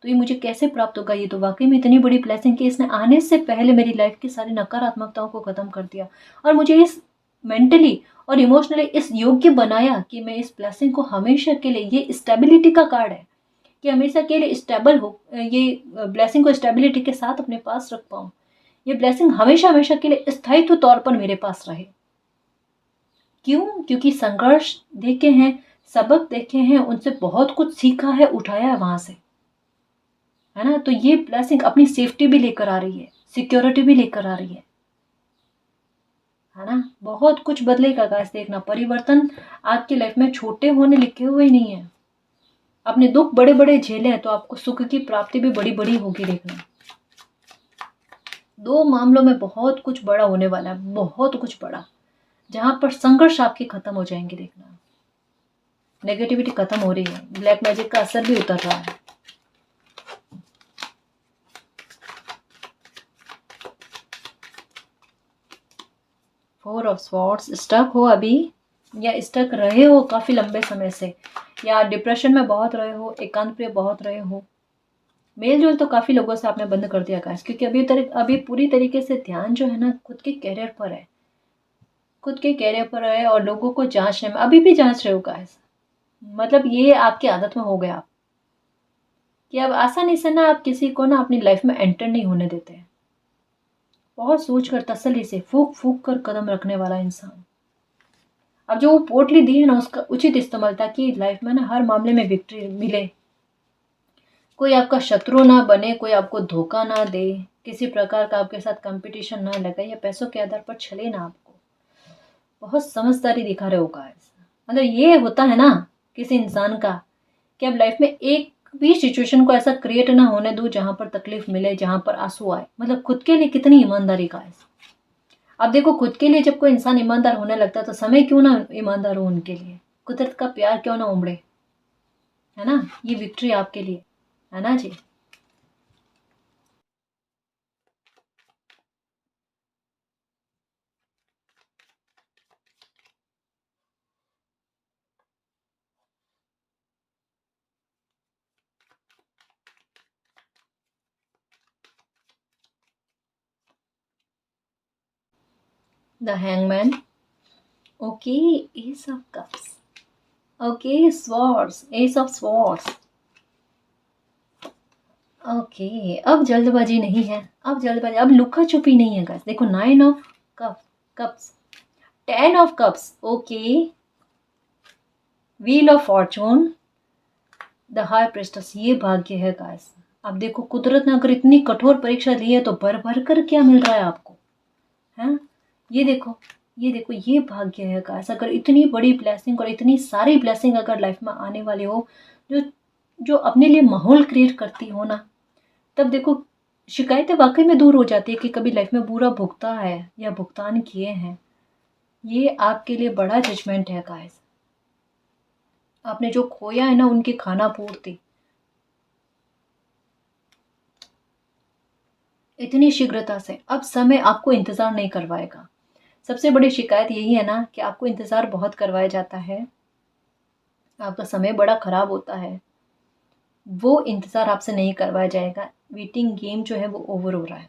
तो ये मुझे कैसे प्राप्त होगा। ये तो वाकई में इतनी बड़ी ब्लेसिंग कि इसने आने से पहले मेरी लाइफ की सारी नकारात्मकताओं को खत्म कर दिया, और मुझे इस मेंटली और इमोशनली इस योग्य बनाया कि मैं इस ब्लेसिंग को हमेशा के लिए, ये स्टेबिलिटी का कार्ड है कि हमेशा के लिए स्टेबल हो, ये ब्लेसिंग को स्टेबिलिटी के साथ अपने पास रख पाऊँ। ये ब्लेसिंग हमेशा हमेशा के लिए स्थायित्व तौर पर मेरे पास रहे। क्यों? क्योंकि संघर्ष देखे हैं, सबक देखे हैं, उनसे बहुत कुछ सीखा है, उठाया है वहां से। है ना। तो ये ब्लेसिंग अपनी सेफ्टी भी लेकर आ रही है, सिक्योरिटी भी लेकर आ रही है ना। बहुत कुछ बदलेगा गाइस, देखना परिवर्तन आपकी लाइफ में छोटे होने लिखे हुए ही नहीं है। अपने दुख बड़े बड़े झेले हैं तो आपको सुख की प्राप्ति भी बड़ी बड़ी होगी, देखना। दो मामलों में बहुत कुछ बड़ा होने वाला है, बहुत कुछ बड़ा, जहां पर संघर्ष आपके खत्म हो जाएंगे, देखना। नेगेटिविटी खत्म हो रही है, ब्लैक मैजिक का असर भी उतर रहा है। फोर ऑफ स्वॉर्ड्स, स्टक हो अभी, या स्टक रहे हो काफी लंबे समय से, या डिप्रेशन में बहुत रहे हो, एकांत प्रिय बहुत रहे हो। मेल जोल तो काफी लोगों से आपने बंद कर दिया गाइस, क्योंकि अभी पूरी तरीके से ध्यान जो है ना खुद के कैरियर पर है, खुद के कैरियर पर है, और लोगों को जांचने में अभी भी जांच रहे हो गाइस। मतलब ये आपकी आदत में हो गया कि अब आसानी से ना आप किसी को ना अपनी लाइफ में एंटर नहीं होने देते हैं। बहुत सोच कर तसल्ली से फूक फूक कर कदम रखने वाला इंसान। अब जो वो पोटली दी है ना उसका उचित इस्तेमाल, ताकि लाइफ में ना हर मामले में विक्ट्री मिले। कोई आपका शत्रु ना बने, कोई आपको धोखा ना दे, किसी प्रकार का आपके साथ कंपटीशन ना लगे, या पैसों के आधार पर छले ना आपको। बहुत समझदारी दिखा रहे हो गाइस। मतलब ये होता है ना किसी इंसान का, कि अब लाइफ में एक भी सिचुएशन को ऐसा क्रिएट ना होने दूं जहां पर तकलीफ मिले, जहां पर आंसू आए। मतलब खुद के लिए कितनी ईमानदारी का है। अब देखो, खुद के लिए जब कोई इंसान ईमानदार होने लगता है तो समय क्यों ना ईमानदार हो उनके लिए, कुदरत का प्यार क्यों ना उमड़े, है ना। ये विक्ट्री आपके लिए है ना जी। The hangman, okay, ace of cups, okay, swords, ace of swords, okay. अब जल्दबाजी नहीं है, अब जल्दबाजी, अब लुका छुपी नहीं है गाइस। देखो, nine of cups, ten of cups, okay, wheel of fortune, the high priestess, ये भाग्य है गाइस। अब देखो, कुदरत ने अगर इतनी कठोर परीक्षा दी है तो भर भर कर क्या मिल रहा है आपको, है। ये देखो, ये देखो, ये भाग्य है गाइस। अगर इतनी बड़ी ब्लेसिंग और इतनी सारी ब्लेसिंग अगर लाइफ में आने वाली हो, जो जो अपने लिए माहौल क्रिएट करती हो ना, तब देखो शिकायतें वाकई में दूर हो जाती है कि कभी लाइफ में बुरा भुगता है या भुगतान किए हैं। ये आपके लिए बड़ा जजमेंट है गाइस। आपने जो खोया है ना उनकी खाना पूर्ति इतनी शीघ्रता से, अब समय आपको इंतजार नहीं करवाएगा। सबसे बड़ी शिकायत यही है ना कि आपको इंतजार बहुत करवाया जाता है, आपका समय बड़ा खराब होता है। वो इंतजार आपसे नहीं करवाया जाएगा। वेटिंग गेम जो है वो ओवर हो रहा है,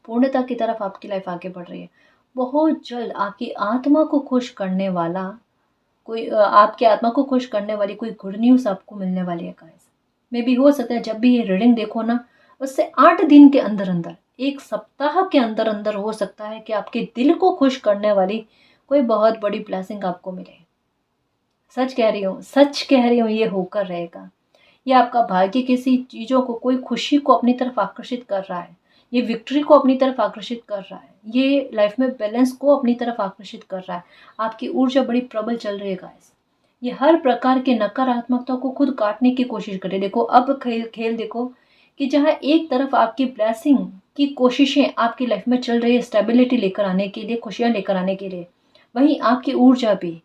पूर्णता की तरफ आपकी लाइफ आगे बढ़ रही है। बहुत जल्द आपकी आत्मा को खुश करने वाला कोई आपकी आत्मा को खुश करने वाली कोई गुड न्यूज़ आपको मिलने वाली है गाइस। मे भी हो सकता है जब भी ये रीडिंग देखो ना, उससे 8 दिन के अंदर अंदर, एक सप्ताह के अंदर अंदर हो सकता है कि आपके दिल को खुश करने वाली कोई बहुत बड़ी ब्लेसिंग आपको मिले। सच कह रही हूँ, सच कह रही हूँ, ये होकर रहेगा। ये आपका भाग्य किसी चीज़ों को, कोई खुशी को अपनी तरफ आकर्षित कर रहा है, ये विक्ट्री को अपनी तरफ आकर्षित कर रहा है, ये लाइफ में बैलेंस को अपनी तरफ आकर्षित कर रहा है। आपकी ऊर्जा बड़ी प्रबल चल रही है गाइस। ये हर प्रकार के नकारात्मकता को खुद काटने की कोशिश करे। देखो, अब खेल खेल देखो कि जहाँ एक तरफ आपकी ब्लेसिंग की कोशिशें आपकी लाइफ में चल रही है स्टेबिलिटी लेकर आने के लिए, खुशियाँ लेकर आने के लिए, वहीं आपकी ऊर्जा भी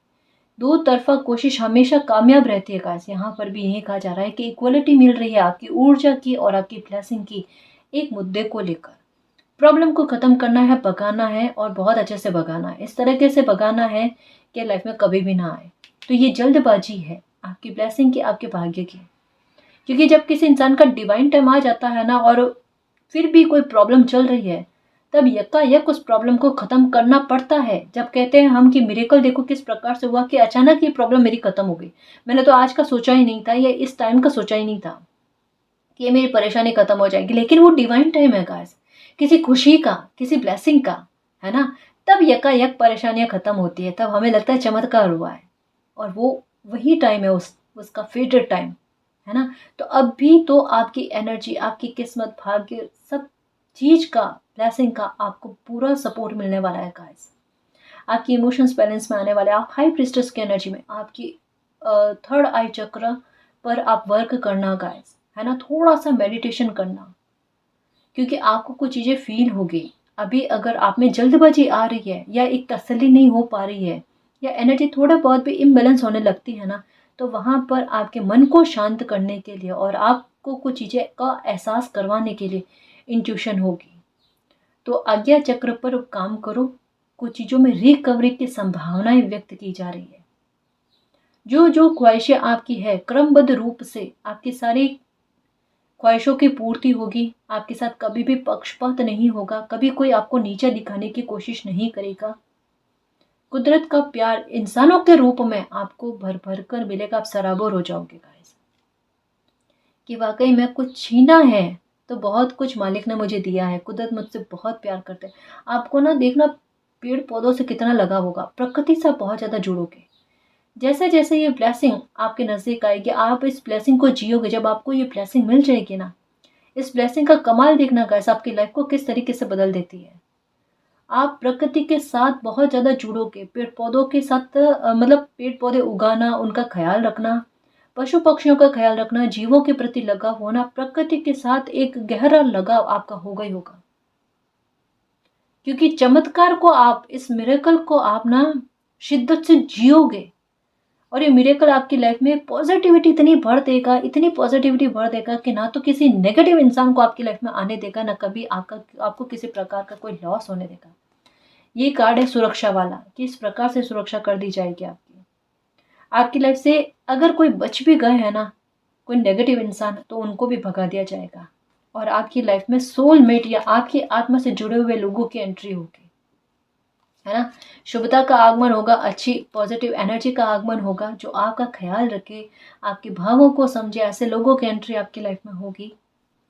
दो तरफा कोशिश हमेशा कामयाब रहती है गाइस। यहाँ पर भी यही कहा जा रहा है कि इक्वलिटी मिल रही है आपकी ऊर्जा की और आपकी ब्लेसिंग की, एक मुद्दे को लेकर। प्रॉब्लम को ख़त्म करना है, भगाना है, और बहुत अच्छे से भगाना है, इस तरीके से भगाना है कि लाइफ में कभी भी ना आए। तो ये जल्दबाजी है आपकी ब्लेसिंग की, आपके भाग्य की। क्योंकि जब किसी इंसान का डिवाइन टाइम आ जाता है ना, और फिर भी कोई प्रॉब्लम चल रही है, तब यकायक उस प्रॉब्लम को ख़त्म करना पड़ता है। जब कहते हैं हम कि मिरेकल देखो किस प्रकार से हुआ कि अचानक ये प्रॉब्लम मेरी ख़त्म हो गई। मैंने तो आज का सोचा ही नहीं था, या इस टाइम का सोचा ही नहीं था कि ये मेरी परेशानी ख़त्म हो जाएगी। लेकिन वो डिवाइन टाइम है गाइस, किसी खुशी का, किसी ब्लेसिंग का, है ना। तब यकायक परेशानियां ख़त्म होती है, तब हमें लगता है चमत्कार हुआ है। और वो वही टाइम है, उसका फेवरेट टाइम, है ना। तो अब भी तो आपकी एनर्जी, आपकी किस्मत, भाग्य, सब चीज का, ब्लेसिंग का आपको पूरा सपोर्ट मिलने वाला है गाइस। आपकी इमोशंस बैलेंस में आने वाले, आप हाई प्रिस्टेस की एनर्जी में, आपकी थर्ड आई चक्र पर आप वर्क करना गाइस, है ना। थोड़ा सा मेडिटेशन करना, क्योंकि आपको कुछ चीज़ें फील होगी। अभी अगर आप में जल्दबाजी आ रही है या एक तसल्ली नहीं हो पा रही है या एनर्जी थोड़ा बहुत भी इम्बैलेंस होने लगती है ना, तो वहाँ पर आपके मन को शांत करने के लिए और आपको कुछ चीज़ें का एहसास करवाने के लिए इंट्यूशन होगी। तो आज्ञा चक्र पर काम करो। कुछ चीज़ों में रिकवरी की संभावनाएं व्यक्त की जा रही है। जो जो ख्वाहिशें आपकी है, क्रमबद्ध रूप से आपकी सारी ख्वाहिशों की पूर्ति होगी। आपके साथ कभी भी पक्षपात नहीं होगा, कभी कोई आपको नीचा दिखाने की कोशिश नहीं करेगा। कुदरत का प्यार इंसानों के रूप में आपको भर भर कर मिलेगा। आप सराबोर हो जाओगे गाइस कि वाकई में कुछ छीना है तो बहुत कुछ मालिक ने मुझे दिया है। कुदरत मुझसे बहुत प्यार करते हैं। आपको ना देखना, पेड़ पौधों से कितना लगा होगा, प्रकृति से आप बहुत ज़्यादा जुड़ोगे। जैसे जैसे ये ब्लेसिंग आपके नज़दीक आएगी, आप इस ब्लेसिंग को जियोगे। जब आपको ये ब्लेसिंग मिल जाएगी ना, इस ब्लेसिंग का कमाल देखना गाइस, आपकी लाइफ को किस तरीके से बदल देती है। आप प्रकृति के साथ बहुत ज़्यादा जुड़ोगे। पेड़ पौधों के साथ मतलब पेड़ पौधे उगाना, उनका ख्याल रखना, पशु पक्षियों का ख्याल रखना, जीवों के प्रति लगाव होना, प्रकृति के साथ एक गहरा लगाव आपका होगा ही होगा। क्योंकि चमत्कार को आप, इस मिरेकल को आप ना शिद्दत से जियोगे और ये मिरेकल आपकी लाइफ में पॉजिटिविटी इतनी भर देगा, इतनी पॉजिटिविटी भर देगा कि ना तो किसी नेगेटिव इंसान को आपकी लाइफ में आने देगा, ना कभी आपको किसी प्रकार का कोई लॉस होने देगा। ये कार्ड है सुरक्षा वाला, कि इस प्रकार से सुरक्षा कर दी जाएगी आपकी लाइफ से। अगर कोई बच भी गए हैं ना, कोई नेगेटिव इंसान, तो उनको भी भगा दिया जाएगा और आपकी लाइफ में सोलमेट या आपकी आत्मा से जुड़े हुए लोगों की एंट्री होगी, है ना। शुभता का आगमन होगा, अच्छी पॉजिटिव एनर्जी का आगमन होगा, जो आपका ख्याल रखे, आपके भावों को समझे, ऐसे लोगों की एंट्री आपकी लाइफ में होगी।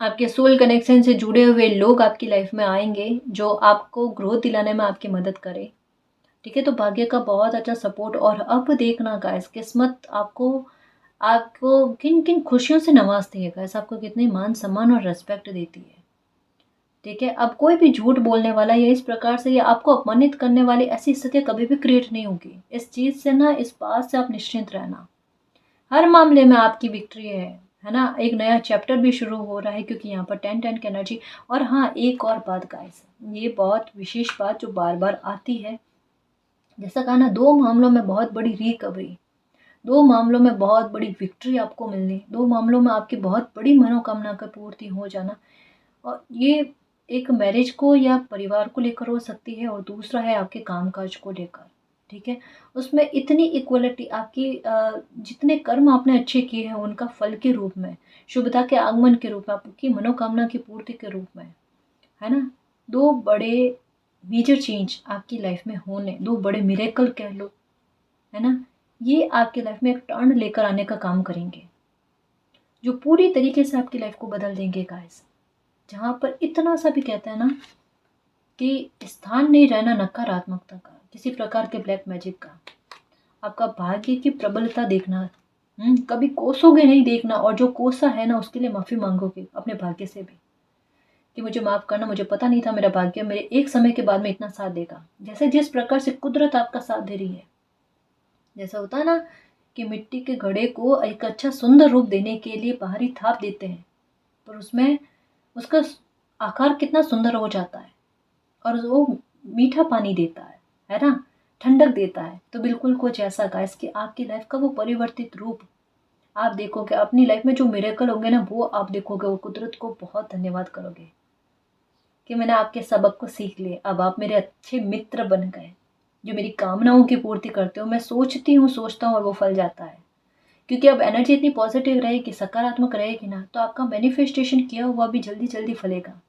आपके सोल कनेक्शन से जुड़े हुए लोग आपकी लाइफ में आएंगे, जो आपको ग्रोथ दिलाने में आपकी मदद करे। ठीक है, तो भाग्य का बहुत अच्छा सपोर्ट। और अब देखना गाइस, किस्मत आपको आपको किन किन खुशियों से नवाजती है गाइस, आपको कितनी मान सम्मान और रेस्पेक्ट देती है। ठीक है, अब कोई भी झूठ बोलने वाला या इस प्रकार से या आपको अपमानित करने वाली ऐसी स्थितियाँ कभी भी क्रिएट नहीं होगी। इस चीज़ से ना, इस बात से आप निश्चिंत रहना। हर मामले में आपकी विक्ट्री है ना। एक नया चैप्टर भी शुरू हो रहा है, क्योंकि यहाँ पर 10-10 की एनर्जी। और हाँ, एक और बात गाइस, ये बहुत विशेष बात जो बार बार आती है, जैसा कहा ना, 2 मामलों में बहुत बड़ी रिकवरी, 2 मामलों में बहुत बड़ी विक्ट्री आपको मिलनी, 2 मामलों में आपकी बहुत बड़ी मनोकामना का पूर्ति हो जाना। और ये एक मैरिज को या परिवार को लेकर हो सकती है, और दूसरा है आपके कामकाज को लेकर। ठीक है, उसमें इतनी इक्वलिटी आपकी, जितने कर्म आपने अच्छे किए हैं उनका फल के रूप में, शुभता के आगमन के रूप में, आपकी मनोकामना की पूर्ति के रूप में, है ना। 2 बड़े मेजर चेंज आपकी लाइफ में होने, 2 बड़े मिरेकल कह लो, है ना। ये आपकी लाइफ में एक टर्न लेकर आने का काम करेंगे, जो पूरी तरीके से आपकी लाइफ को बदल देंगे गाइस। जहाँ पर इतना सा भी कहते हैं ना कि स्थान नहीं रहना नकारात्मकता का, किसी प्रकार के ब्लैक मैजिक का। आपका भाग्य की प्रबलता देखना, कभी कोसोगे नहीं देखना, और जो कोसा है ना उसके लिए माफी मांगोगे अपने भाग्य से भी, कि मुझे माफ करना, मुझे पता नहीं था मेरा भाग्य मेरे एक समय के बाद में इतना साथ देगा। जैसे जिस प्रकार से कुदरत आपका साथ दे रही है, जैसा होता है ना कि मिट्टी के घड़े को एक अच्छा सुंदर रूप देने के लिए बाहरी थाप देते हैं, पर उसमें उसका आकार कितना सुंदर हो जाता है, और वो मीठा पानी देता है ना, ठंडक देता है। तो बिल्कुल कुछ ऐसा गाइस कि आपकी लाइफ का वो परिवर्तित रूप आप देखोगे, अपनी लाइफ में जो मिरेकल होंगे ना, वो आप देखोगे, वो कुदरत को बहुत धन्यवाद करोगे कि मैंने आपके सबक को सीख लिया। अब आप मेरे अच्छे मित्र बन गए, जो मेरी कामनाओं की पूर्ति करते हो। मैं सोचती हूँ, सोचता हूँ, और वो फल जाता है। क्योंकि अब एनर्जी इतनी पॉजिटिव रहेगी, सकारात्मक रहेगी ना, तो आपका मैनिफेस्टेशन किया हुआ भी जल्दी जल्दी फलेगा,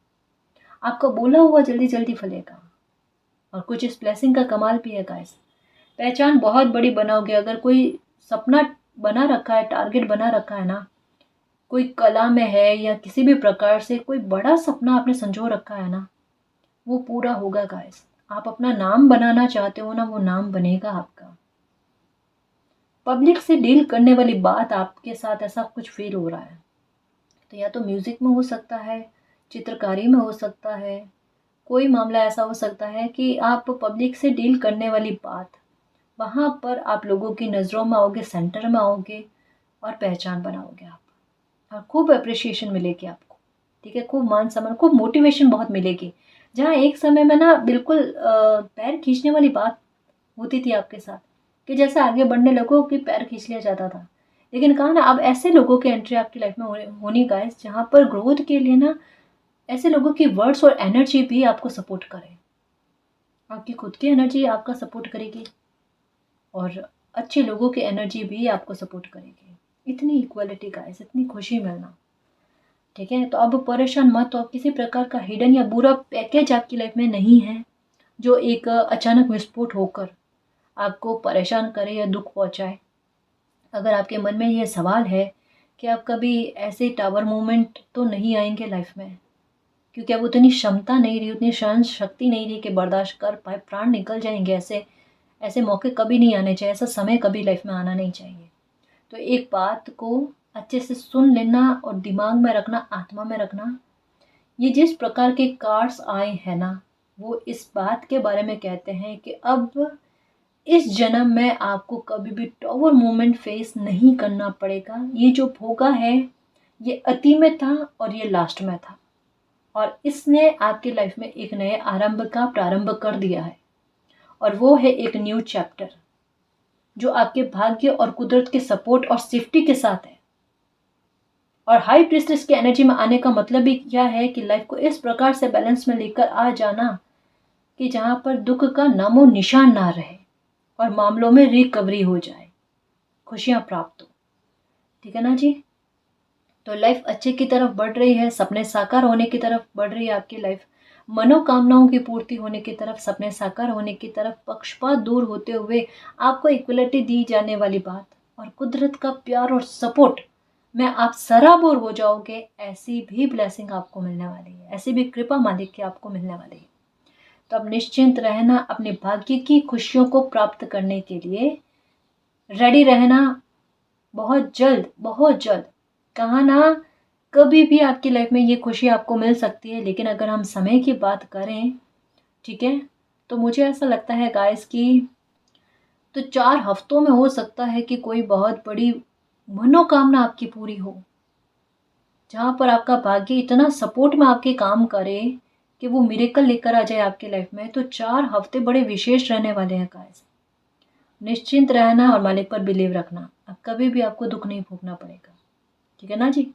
आपका बोला हुआ जल्दी जल्दी फलेगा। और कुछ इस ब्लेसिंग का कमाल भी है गाइस, पहचान बहुत बड़ी बनाओगे। अगर कोई सपना बना रखा है, टारगेट बना रखा है ना, कोई कला में है या किसी भी प्रकार से कोई बड़ा सपना आपने संजो रखा है ना, वो पूरा होगा गाइस। आप अपना नाम बनाना चाहते हो ना, वो नाम बनेगा आपका। पब्लिक से डील करने वाली बात आपके साथ ऐसा कुछ फील हो रहा है, तो या तो म्यूज़िक में हो सकता है, चित्रकारी में हो सकता है, कोई मामला ऐसा हो सकता है कि आप पब्लिक से डील करने वाली बात, वहाँ पर आप लोगों की नज़रों में आओगे, सेंटर में आओगे और पहचान बनाओगे आप, और खूब अप्रिशिएशन मिलेगी आपको, ठीक है, खूब मान सम्मान, खूब मोटिवेशन बहुत मिलेगी। जहाँ एक समय में ना बिल्कुल पैर खींचने वाली बात होती थी आपके साथ, कि जैसे आगे बढ़ने लगो कि पैर खींच लिया जाता था, लेकिन कहा ना अब ऐसे लोगों की एंट्री आपकी लाइफ में होनी गाइस, जहाँ पर ग्रोथ के लिए ना ऐसे लोगों की वर्ड्स और एनर्जी भी आपको सपोर्ट करे। आपकी खुद की एनर्जी आपका सपोर्ट करेगी और अच्छे लोगों की एनर्जी भी आपको सपोर्ट करेगी। इतनी इक्वालिटी गाइस, इतनी खुशी मिलना, ठीक है। तो अब परेशान मत हो, अब किसी प्रकार का हिडन या बुरा पैकेज आपकी लाइफ में नहीं है जो एक अचानक विस्फोट होकर आपको परेशान करे या दुख पहुंचाए। अगर आपके मन में ये सवाल है कि आप कभी ऐसे टावर मोमेंट तो नहीं आएंगे लाइफ में, क्योंकि अब उतनी क्षमता नहीं रही, उतनी सहन शक्ति नहीं रही कि बर्दाश्त कर पाए, प्राण निकल जाएंगे, ऐसे ऐसे मौके कभी नहीं आने चाहिए, ऐसा समय कभी लाइफ में आना नहीं चाहिए। तो एक बात को अच्छे से सुन लेना और दिमाग में रखना, आत्मा में रखना, ये जिस प्रकार के कार्ड्स आए हैं ना, वो इस बात के बारे में कहते हैं कि अब इस जन्म में आपको कभी भी टावर मोमेंट फेस नहीं करना पड़ेगा। ये जो भोगा है ये अति में था और ये लास्ट में था, और इसने आपकी लाइफ में एक नए आरंभ का प्रारंभ कर दिया है, और वो है एक न्यू चैप्टर जो आपके भाग्य और कुदरत के सपोर्ट और सेफ्टी के साथ है। और हाई प्रीस्टेस की एनर्जी में आने का मतलब ही क्या है कि लाइफ को इस प्रकार से बैलेंस में लेकर आ जाना कि जहाँ पर दुख का नामो निशान ना रहे और मामलों में रिकवरी हो जाए, खुशियाँ प्राप्त हो, ठीक है ना जी। तो लाइफ अच्छे की तरफ बढ़ रही है, सपने साकार होने की तरफ बढ़ रही है आपकी लाइफ, मनोकामनाओं की पूर्ति होने की तरफ, सपने साकार होने की तरफ, पक्षपात दूर होते हुए आपको इक्वलिटी दी जाने वाली बात और कुदरत का प्यार और सपोर्ट में आप सराबोर हो जाओगे, ऐसी भी ब्लेसिंग आपको मिलने वाली है, ऐसी भी कृपा मालिक की आपको मिलने वाली है। तो अब निश्चिंत रहना, अपने भाग्य की खुशियों को प्राप्त करने के लिए रेडी रहना, बहुत जल्द, कहा ना, कभी भी आपकी लाइफ में ये खुशी आपको मिल सकती है, लेकिन अगर हम समय की बात करें, ठीक है, तो मुझे ऐसा लगता है गाइस कि तो 4 हफ्तों में हो सकता है कि कोई बहुत बड़ी मनोकामना आपकी पूरी हो, जहाँ पर आपका भाग्य इतना सपोर्ट में आपके काम करे कि वो मिरेकल लेकर आ जाए आपकी लाइफ में। तो 4 हफ्ते बड़े विशेष रहने वाले हैं गाइस। निश्चिंत रहना और मालिक पर बिलीव रखना, अब कभी भी आपको दुख नहीं भोगना पड़ेगा, ठीक है ना जी।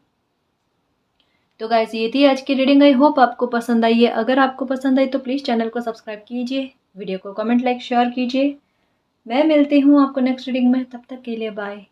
तो गाइस ये थी आज की रीडिंग, आई होप आपको पसंद आई है। अगर आपको पसंद आई तो प्लीज़ चैनल को सब्सक्राइब कीजिए, वीडियो को कमेंट लाइक शेयर कीजिए। मैं मिलती हूँ आपको नेक्स्ट रीडिंग में, तब तक के लिए बाय।